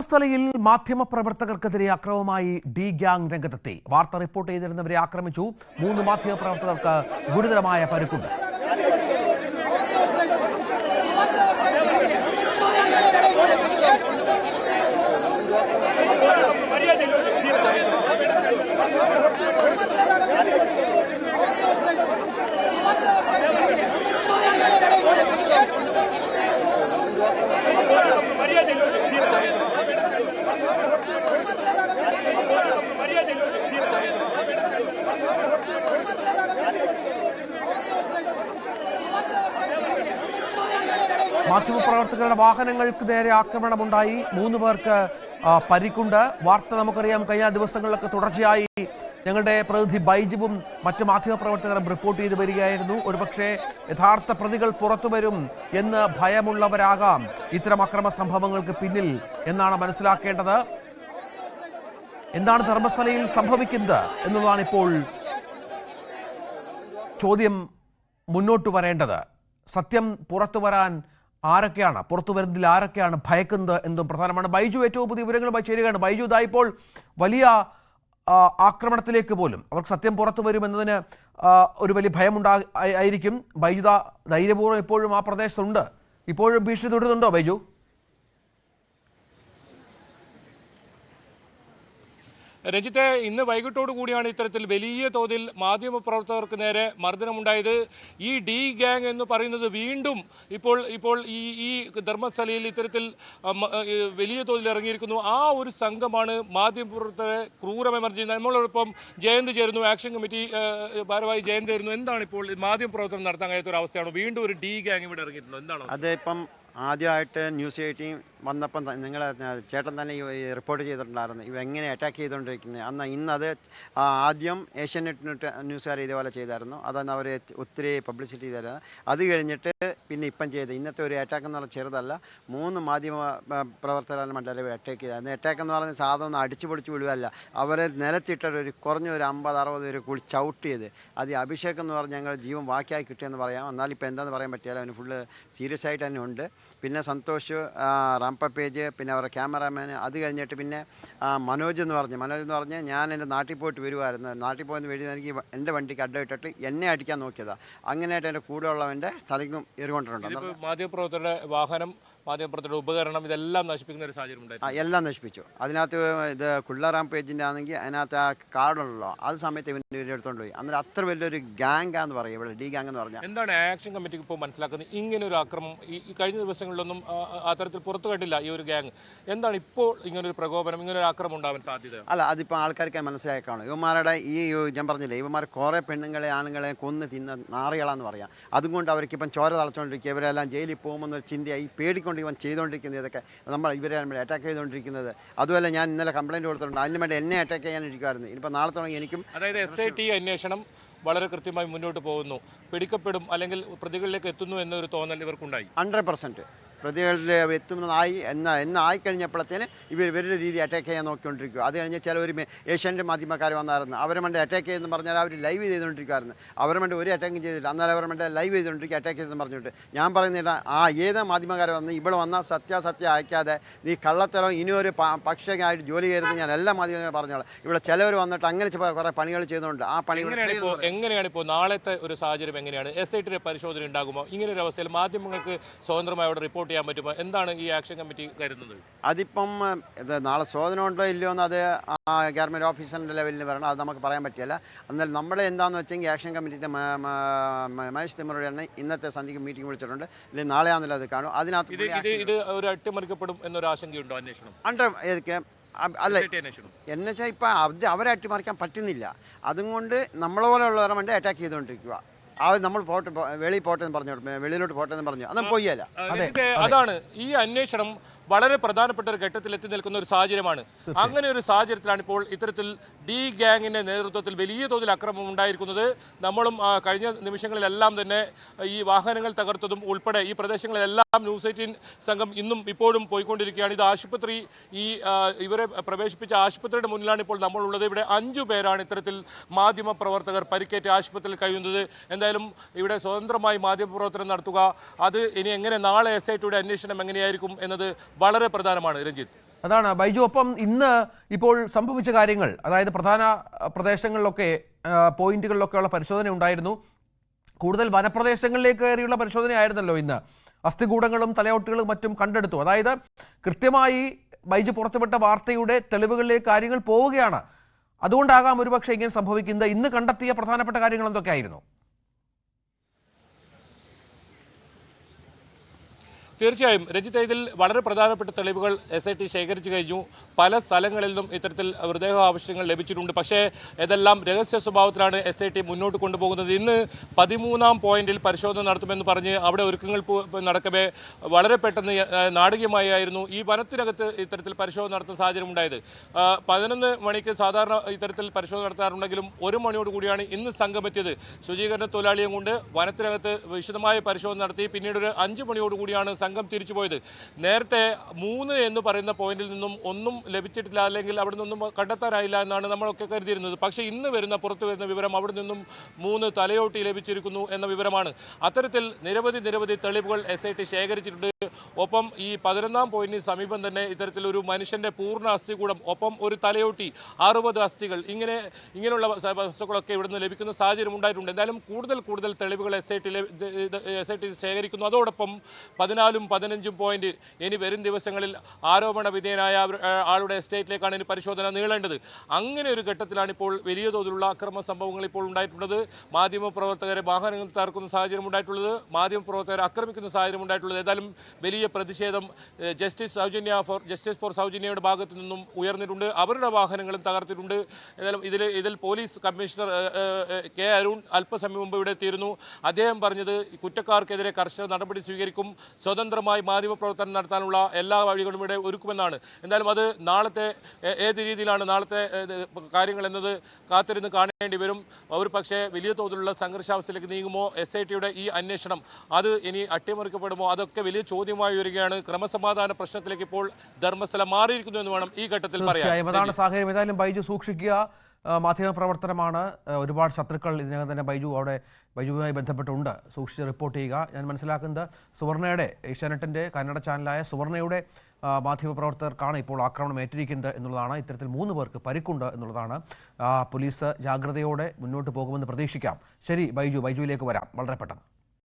ധർമ്മസ്ഥലയിൽ മാധ്യമപ്രവർത്തകർക്കെതിരെ അക്രമമായി D gang രംഗത്തെത്തി. വാർത്ത report ചെയ്തിരുന്നവരെ ആക്രമിച്ചു. 3 മാധ്യമപ്രവർത്തകർക്ക് ഗുരുതരമായ പരിക്കുണ്ട്. മാധ്യമപ്രവർത്തകരുടെ വാഹനങ്ങൾക്ക് നേരെ ആക്രമണമുണ്ടായി. 3 പേർക്ക് പരിക്കുണ്ട്. വാർത്ത നമുക്കറിയാം, കഴിഞ്ഞ ദിവസങ്ങളിലൊക്കെ തുടർച്ചയായി ഞങ്ങളുടെ പ്രതിനിധി ബൈജുവും മറ്റ് മാധ്യമപ്രവർത്തകരും റിപ്പോർട്ട് ചെയ്തു വരികയായിരുന്നു. ഒരുപക്ഷെ യഥാർത്ഥ പ്രതികൾ പുറത്തുവരും എന്ന് ഭയമുള്ളവരാകാം ഇത്തരം അക്രമ സംഭവങ്ങൾക്ക് പിന്നിൽ എന്നാണ് മനസ്സിലാക്കേണ്ടത്. എന്താണ് ധർമ്മസ്ഥലയിൽ സംഭവിക്കുന്നത് എന്നതാണ് ഇപ്പോൾ ചോദ്യം മുന്നോട്ട് വരേണ്ടത്. സത്യം പുറത്തു വരാൻ ആരൊക്കെയാണ്, പുറത്തു വരുന്നതിൽ ആരൊക്കെയാണ് ഭയക്കുന്നത് എന്നും പ്രധാനമാണ്. ബൈജു ഏറ്റവും പുതിയ വിവരങ്ങളുമായി ചേരുകയാണ്. ബൈജു, ഇതായിപ്പോൾ വലിയ ആക്രമണത്തിലേക്ക് പോലും അവർക്ക് സത്യം പുറത്തു വരുമെന്നതിന് ഒരു വലിയ ഭയമുണ്ടായിരിക്കും. ബൈജു ധൈര്യപൂർവ്വം ഇപ്പോഴും ആ പ്രദേശത്തുണ്ട്. ഇപ്പോഴും ഭീഷണി തുടരുന്നുണ്ടോ ബൈജു? രഞ്ജിത്തെ, ഇന്ന് വൈകിട്ടോടു കൂടിയാണ് ഇത്തരത്തിൽ വലിയ തോതിൽ മാധ്യമപ്രവർത്തകർക്ക് നേരെ മർദ്ദനമുണ്ടായത്. ഈ ഡി ഗ്യാങ് എന്ന് പറയുന്നത് വീണ്ടും ഇപ്പോൾ ഈ ധർമ്മസ്ഥലയിൽ ഇത്തരത്തിൽ വലിയ തോതിൽ ഇറങ്ങിയിരിക്കുന്നു. ആ ഒരു സംഘമാണ് മാധ്യമപ്രവർത്തകരെ ക്രൂരമായി ചെയ്യുന്നത്. നമ്മളോടൊപ്പം ജയന്ത് ചേരുന്നു, ആക്ഷൻ കമ്മിറ്റി ഭാരവാഹി ജയന്ത് ചേരുന്നു. എന്താണ് ഇപ്പോൾ മാധ്യമപ്രവർത്തനം നടത്താൻ കഴിയാത്ത ഒരു അവസ്ഥയാണോ? വീണ്ടും ഒരു ഡി ഗ്യാങ് ഇവിടെ ഇറങ്ങിയിട്ടുണ്ടോ? എന്താണ് അത്? ഇപ്പം ആദ്യമായിട്ട് ന്യൂസ് 18 വന്നപ്പം നിങ്ങളെ ചേട്ടൻ തന്നെ ഈ റിപ്പോർട്ട് ചെയ്തിട്ടുണ്ടായിരുന്നു ഇവ എങ്ങനെ അറ്റാക്ക് ചെയ്തുകൊണ്ടിരിക്കുന്നത്. ഇന്നത് ആദ്യം ഏഷ്യാനെറ്റ് ന്യൂസുകാർ ഇതേപോലെ ചെയ്തായിരുന്നു. അതാണ് അവർ ഒത്തിരി പബ്ലിസിറ്റി ചെയ്തായിരുന്നു. അത് കഴിഞ്ഞിട്ട് പിന്നെ ഇപ്പം ചെയ്ത് ഇന്നത്തെ ഒരു അറ്റാക്ക് എന്ന് പറഞ്ഞാൽ ചെറുതല്ല. 3 മാധ്യമ പ്രവർത്തകരാണ് മണ്ഡലം അറ്റാക്ക് ചെയ്തത്. അറ്റാക്ക് എന്ന് പറഞ്ഞാൽ സാധാരണ അടിച്ചു പൊടിച്ച് വിടുകയല്ല. അവരെ നിലത്തിട്ടൊരു കുറഞ്ഞ ഒരു 50-60 പേര് കൂടി ചവിട്ടിയത്. അത് അഭിഷേക് എന്ന് പറഞ്ഞാൽ ഞങ്ങൾ ജീവൻ ബാക്കിയായി കിട്ടിയെന്ന് പറയാം. എന്നാൽ ഇപ്പോൾ എന്താണെന്ന് പറയാൻ പറ്റില്ല. അവന് ഫുള്ള് സീരിയസ് ആയിട്ട് തന്നെ ഉണ്ട്. പിന്നെ സന്തോഷ്, റാംപ പേജ്, പിന്നെ അവരുടെ ക്യാമറാമാൻ. അത് കഴിഞ്ഞിട്ട് പിന്നെ മനോജ് എന്ന് പറഞ്ഞ് ഞാൻ എൻ്റെ നാട്ടിൽ പോയിട്ട് വരുമായിരുന്നു. നാട്ടിൽ പോയെന്ന് വേണ്ടി എനിക്ക് എൻ്റെ വണ്ടിക്ക് അഡ്ഡമിട്ടിട്ട് എന്നെ അടിക്കാൻ നോക്കിയതാണ്. അങ്ങനെയായിട്ട് എൻ്റെ കൂടെ ഉള്ളവൻ്റെ തലയ്ക്കും എറികൊണ്ടിട്ടുണ്ട്. മാധ്യമപ്രവർത്തകരുടെ വാഹനം, മാധ്യമപ്രവർത്തകരുടെ ഉപകരണം ഇതെല്ലാം നശിപ്പിക്കുന്ന ഒരു സാഹചര്യം ഉണ്ടായി. എല്ലാം നശിപ്പിച്ചു. അതിനകത്ത് ഇത് കുള്ളറാം പേജിൻ്റെ ആണെങ്കിൽ അതിനകത്ത് ആ കാർഡുള്ളല്ലോ, അത് സമയത്ത് ഇവർ എടുത്തുകൊണ്ട് പോയി. അന്നേരം അത്ര വലിയൊരു ഗ്യാങ്ങാന്ന് പറയും ഇവിടെ, ഡി ഗ്യാങ് എന്ന് പറഞ്ഞാൽ. എന്താണ് ആക്ഷൻ കമ്മിറ്റിക്ക് ഇപ്പോൾ മനസ്സിലാക്കുന്നത്? ഇങ്ങനെ ഒരു ആക്രമം ഈ കഴിഞ്ഞ ദിവസങ്ങളിലൊന്നും അത്തരത്തിൽ പുറത്തു കണ്ടില്ല ഈ ഒരു ഗ്യാങ്. എന്താണ് ഇപ്പോൾ ഇങ്ങനൊരു പ്രകോപനം, ഇങ്ങനൊരു ആക്രമം ഉണ്ടാവാൻ സാധ്യത? അല്ല, അതിപ്പോൾ ആൾക്കാർക്ക് മനസ്സിലാക്കണം. ഇവന്മാരുടെ ഞാൻ പറഞ്ഞില്ലേ, ഇവന്മാർ കുറേ പെണ്ണുങ്ങളെ ആണുങ്ങളെ കൊന്ന് തിന്ന നാറികളാന്ന് പറയാം. അതുകൊണ്ട് അവർക്കിപ്പം ചോര തളച്ചുകൊണ്ടിരിക്കുക. ഇവരെല്ലാം ജയിലിൽ പോകുമെന്നൊരു ചിന്തയായി പേടിക്കൊണ്ട് ഇവൻ ചെയ്തുകൊണ്ടിരിക്കുന്നത്. ഇതൊക്കെ ഇവരെ അറ്റാക്ക് ചെയ്തുകൊണ്ടിരിക്കുന്നത്. അതുമല്ല, ഞാൻ ഇന്നലെ കംപ്ലയിൻറ്റ് കൊടുത്തിട്ടുണ്ട്. അതിന് വേണ്ടി എന്നെ അറ്റാക്ക് ചെയ്യാനിരിക്കുമായിരുന്നു. ഇനിയിപ്പോൾ നാളെ തുടങ്ങി എനിക്കും. അതായത് SIT അന്വേഷണം വളരെ കൃത്യമായി മുന്നോട്ട് പോകുന്നു, പിടിക്കപ്പെടും അല്ലെങ്കിൽ പ്രതികളിലേക്ക് എത്തുന്നു എന്നൊരു തോന്നൽ ഇവർക്കുണ്ടായി. 100% പ്രതികളിൽ എത്തുന്നതായി എന്നായിക്കഴിഞ്ഞപ്പോഴത്തേന് ഇവരുടെ രീതി അറ്റാക്ക് ചെയ്യാൻ നോക്കിക്കൊണ്ടിരിക്കുക. അത് കഴിഞ്ഞ് ചില ഏഷ്യൻ്റെ മാധ്യമക്കാർ വന്നായിരുന്നു. അവരെ വേണ്ടി അറ്റാക്ക് ചെയ്തെന്ന് പറഞ്ഞാൽ അവർ ലൈവ് ചെയ്തുകൊണ്ടിരിക്കുമായിരുന്നു. അവരെ വേണ്ടി ഒരു അറ്റാക്കും ചെയ്തില്ല. അന്നാലും അവരെ വേണ്ടി ലൈവ് ചെയ്തുകൊണ്ടിരിക്കുക, അറ്റാക്ക് ചെയ്തെന്ന് പറഞ്ഞിട്ട്. ഞാൻ പറയുന്നില്ല, ഏത് മാധ്യമക്കാർ വന്ന് ഇവിടെ വന്നാൽ സത്യാസത്യം അയക്കാതെ നീ കള്ളത്തരം ഇനിയൊരു പക്ഷമായിട്ട് ജോലി ചെയ്യരുത് ഞാൻ എല്ലാ മാധ്യമങ്ങളും പറഞ്ഞോളാം. ഇവിടെ ചിലവർ വന്നിട്ട് അങ്ങനെ കുറേ പണികൾ ചെയ്തുകൊണ്ട് ആ പണികൾ എങ്ങനെയാണ് ഇപ്പോൾ നാളത്തെ ഒരു സാഹചര്യം എങ്ങനെയാണ്? SIT പരിശോധന ഉണ്ടാകുമോ? ഇങ്ങനെ ഒരു അവസ്ഥയിൽ മാധ്യമങ്ങൾക്ക് സ്വതന്ത്രമായി അവിടെ റിപ്പോർട്ട് ചെയ്യാൻ പറ്റുമോ? എന്താണ് ഈ ആക്ഷൻ കമ്മിറ്റി കരുതുന്നത്? അതിപ്പം നാളെ ശോധന ഉണ്ടോ ഇല്ലയോ എന്ന് അത് ഗവൺമെൻറ് ഓഫീസറിൻ്റെ ലെവലിൽ വരണം. അത് നമുക്ക് പറയാൻ പറ്റില്ല. എന്നാൽ നമ്മുടെ എന്താണെന്ന് വെച്ചെങ്കിൽ ആക്ഷൻ കമ്മിറ്റിയുടെ മഹേഷ് തിമ്മറുടെയാണ് ഇന്നത്തെ സന്ധിക്ക് മീറ്റിംഗ് വിളിച്ചിട്ടുണ്ട്. ഇല്ലെങ്കിൽ നാളെയാണെന്നല്ലോ അത് കാണും. അതിനകത്ത് ഇത് ഒരു അട്ടിമറിക്കപ്പെടും എന്നൊരു ആശങ്കയുണ്ടോ അന്വേഷണം? അല്ല, എന്നുവെച്ചാൽ ഇപ്പം അവരെ അട്ടിമറിക്കാൻ പറ്റുന്നില്ല. അതുകൊണ്ട് നമ്മളെ പോലെയുള്ളവരെ വേണ്ടി അറ്റാക്ക് ചെയ്തുകൊണ്ടിരിക്കുക. നമ്മൾ വെളിയിൽ പോട്ടെ എന്ന് പറഞ്ഞു, വെളിയിലോട്ട് പോട്ടെ എന്ന് പറഞ്ഞു. അതും പോയല്ല. അതാണ് ഈ അന്വേഷണം വളരെ പ്രധാനപ്പെട്ട ഒരു ഘട്ടത്തിൽ എത്തി നിൽക്കുന്ന ഒരു സാഹചര്യമാണ്. അങ്ങനെ ഒരു സാഹചര്യത്തിലാണ് ഇപ്പോൾ ഇത്തരത്തിൽ ഡി ഗ്യാങ്ങിന്റെ നേതൃത്വത്തിൽ വലിയ തോതിൽ അക്രമം ഉണ്ടായിരിക്കുന്നത്. നമ്മളും കഴിഞ്ഞ നിമിഷങ്ങളിലെല്ലാം തന്നെ ഈ വാഹനങ്ങൾ തകർത്തതും ഉൾപ്പെടെ ഈ പ്രദേശങ്ങളിലെല്ലാം ന്യൂസ് 18 സംഘം ഇന്നും ഇപ്പോഴും പോയിക്കൊണ്ടിരിക്കുകയാണ്. ഇത് ആശുപത്രി, ഇവരെ പ്രവേശിപ്പിച്ച ആശുപത്രിയുടെ മുന്നിലാണ് ഇപ്പോൾ നമ്മളുള്ളത്. ഇവിടെ 5 പേരാണ് ഇത്തരത്തിൽ മാധ്യമ പ്രവർത്തകർ പരിക്കേറ്റ് ആശുപത്രിയിൽ കഴിയുന്നത്. എന്തായാലും ഇവിടെ സ്വതന്ത്രമായി മാധ്യമപ്രവർത്തനം നടത്തുക, അത് ഇനി എങ്ങനെ നാളെ SITയുടെ അന്വേഷണം എങ്ങനെയായിരിക്കും എന്നത് വളരെ പ്രധാനമാണ്. രഞ്ജിത്ത്. അതാണ് ബൈജു. ഒപ്പം ഇന്ന് ഇപ്പോൾ സംഭവിച്ച കാര്യങ്ങൾ, അതായത് പ്രധാന പ്രദേശങ്ങളിലൊക്കെ പോയിന്റുകളിലൊക്കെയുള്ള പരിശോധന ഉണ്ടായിരുന്നു. കൂടുതൽ വനപ്രദേശങ്ങളിലേക്ക് കയറിയുള്ള പരിശോധനയായിരുന്നല്ലോ ഇന്ന്. അസ്ഥികൂടങ്ങളും തലയോട്ടികളും മറ്റും കണ്ടെടുത്തു. അതായത് കൃത്യമായി ബൈജു പുറത്തുവിട്ട വാർത്തയുടെ തെളിവുകളിലേക്ക് കാര്യങ്ങൾ പോവുകയാണ്. അതുകൊണ്ടാകാം ഒരുപക്ഷെ ഇങ്ങനെ സംഭവിക്കുന്നത്. ഇന്ന് കണ്ടെത്തിയ പ്രധാനപ്പെട്ട കാര്യങ്ങൾ എന്തൊക്കെയായിരുന്നു? തീർച്ചയായും രഞ്ജിത്ത്, ഇതിൽ വളരെ പ്രധാനപ്പെട്ട തെളിവുകൾ SIT ശേഖരിച്ചു കഴിഞ്ഞു. പല സ്ഥലങ്ങളിൽ നിന്നും ഇത്തരത്തിൽ മൃതദേഹ ആവശ്യങ്ങൾ ലഭിച്ചിട്ടുണ്ട്. പക്ഷേ ഇതെല്ലാം രഹസ്യ സ്വഭാവത്തിലാണ് SIT മുന്നോട്ട് കൊണ്ടുപോകുന്നത്. ഇന്ന് 13ാം പോയിന്റിൽ പരിശോധന നടത്തുമെന്ന് പറഞ്ഞ് അവിടെ ഒരുക്കങ്ങൾ നടക്കവേ വളരെ പെട്ടെന്ന് നാടകീയമായിരുന്നു ഈ വനത്തിനകത്ത് ഇത്തരത്തിൽ പരിശോധന നടത്തുന്ന സാഹചര്യം ഉണ്ടായത്. 11 മണിക്ക് സാധാരണ ഇത്തരത്തിൽ പരിശോധന നടത്താറുണ്ടെങ്കിലും 1 മണിയോട് കൂടിയാണ് ഇന്ന് സംഘമെത്തിയത്. ശുചീകരണ തൊഴിലാളിയും കൊണ്ട് വനത്തിനകത്ത് വിശദമായ പരിശോധന നടത്തി. പിന്നീട് ഒരു 5 മണിയോട് കൂടിയാണ് സംഘം തിരിച്ചുപോയത്. നേരത്തെ 3 എന്ന് പറയുന്ന പോയിന്റിൽ നിന്നും ഒന്നും ലഭിച്ചിട്ടില്ല, അല്ലെങ്കിൽ അവിടെ നിന്നും കണ്ടെത്താനായില്ല എന്നാണ് നമ്മളൊക്കെ കരുതിയിരുന്നത്. പക്ഷേ ഇന്ന് പുറത്തു വരുന്ന വിവരം അവിടെ നിന്നും 3 തലയോട്ടി ലഭിച്ചിരിക്കുന്നു എന്ന വിവരമാണ്. അത്തരത്തിൽ നിരവധി തെളിവുകൾ SIT ശേഖരിച്ചിട്ടുണ്ട്. ഒപ്പം ഈ 11ാം പോയിന്റിന് സമീപം തന്നെ ഇത്തരത്തിലൊരു മനുഷ്യന്റെ പൂർണ്ണ അസ്ഥികൂടം, ഒപ്പം ഒരു തലയോട്ടി, 60 അസ്ഥികൾ, ഇങ്ങനെയുള്ള വസ്തുക്കളൊക്കെ ഇവിടുന്ന് ലഭിക്കുന്ന സാഹചര്യം ഉണ്ടായിട്ടുണ്ട്. എന്തായാലും കൂടുതൽ തെളിവുകൾ SIT ശേഖരിക്കുന്നു. അതോടൊപ്പം 14 15 പോയിന്റ് ഇനി വരും ദിവസങ്ങളിൽ ആരോപണ വിധേയനായ ആളുടെ എസ്റ്റേറ്റിലേക്കാണ് ഇനി പരിശോധന നീളേണ്ടത്. അങ്ങനെ ഒരു ഘട്ടത്തിലാണ് ഇപ്പോൾ വലിയ തോതിലുള്ള അക്രമ സംഭവങ്ങൾ ഇപ്പോൾ ഉണ്ടായിട്ടുള്ളത്. മാധ്യമപ്രവർത്തകരെ വാഹനങ്ങൾ തകർക്കുന്ന സാഹചര്യം ഉണ്ടായിട്ടുള്ളത്, മാധ്യമപ്രവർത്തകരെ ആക്രമിക്കുന്ന സാഹചര്യം ഉണ്ടായിട്ടുള്ളത്. ഏതായാലും വലിയ പ്രതിഷേധം ജസ്റ്റിസ് ഫോർ സൗജന്യയുടെ ഭാഗത്തു നിന്നും ഉയർന്നിട്ടുണ്ട്. അവരുടെ വാഹനങ്ങളും തകർത്തിട്ടുണ്ട്. ഏതായാലും ഇതിൽ പോലീസ് കമ്മീഷണർ K. അരുൺ അല്പസമയം മുമ്പ് ഇവിടെ എത്തിയിരുന്നു. അദ്ദേഹം പറഞ്ഞത് കുറ്റക്കാർക്കെതിരെ കർശന നടപടി സ്വീകരിക്കും, സ്വതന്ത്രമായി മാധ്യമപ്രവർത്തനം നടത്താനുള്ള എല്ലാ വഴികളും ഇവിടെ ഒരുക്കുമെന്നാണ്. എന്തായാലും അത് ഏത് രീതിയിലാണ് നാളത്തെ കാര്യങ്ങൾ എന്നത് കാത്തിരുന്ന് കാണേണ്ടി വരും. ഒരു പക്ഷേ വലിയ തോതിലുള്ള സംഘർഷാവസ്ഥയിലേക്ക് നീങ്ങുമോ SITയുടെ ഈ അന്വേഷണം, അത് ഇനി അട്ടിമറിക്കപ്പെടുമോ, അതൊക്കെ വലിയ ചോദ്യമായി വരികയാണ്. ക്രമസമാധാന പ്രശ്നത്തിലേക്ക് ഇപ്പോൾ ധർമ്മസ്ഥലം മാറിയിരിക്കുന്നു എന്ന് വേണം ഈ ഘട്ടത്തിൽ പറയാം. അതാണ് സാഹചര്യം. ഏതായാലും ബൈജു സൂക്ഷിക്കുക. മാധ്യമപ്രവർത്തനമാണ്. ഒരുപാട് ശത്രുക്കൾ ഇതിനകം തന്നെ ബൈജുവുമായി ബന്ധപ്പെട്ടുണ്ട്. സൂക്ഷിച്ച് റിപ്പോർട്ട് ചെയ്യുക. ഞാൻ മനസ്സിലാക്കുന്നത് സുവർണയുടെ, ഏഷ്യാനെറ്റിൻ്റെ കന്നഡ ചാനലായ സുവർണയുടെ മാധ്യമപ്രവർത്തകർക്കാണ് ഇപ്പോൾ ആക്രമണം ഏറ്റിരിക്കുന്നത് എന്നുള്ളതാണ്. ഇത്തരത്തിൽ 3 പേർക്ക് പരിക്കുണ്ട് എന്നുള്ളതാണ്. പോലീസ് ജാഗ്രതയോടെ മുന്നോട്ട് പോകുമെന്ന് പ്രതീക്ഷിക്കാം. ശരി ബൈജുവിലേക്ക് വരാം വളരെ പെട്ടെന്ന്.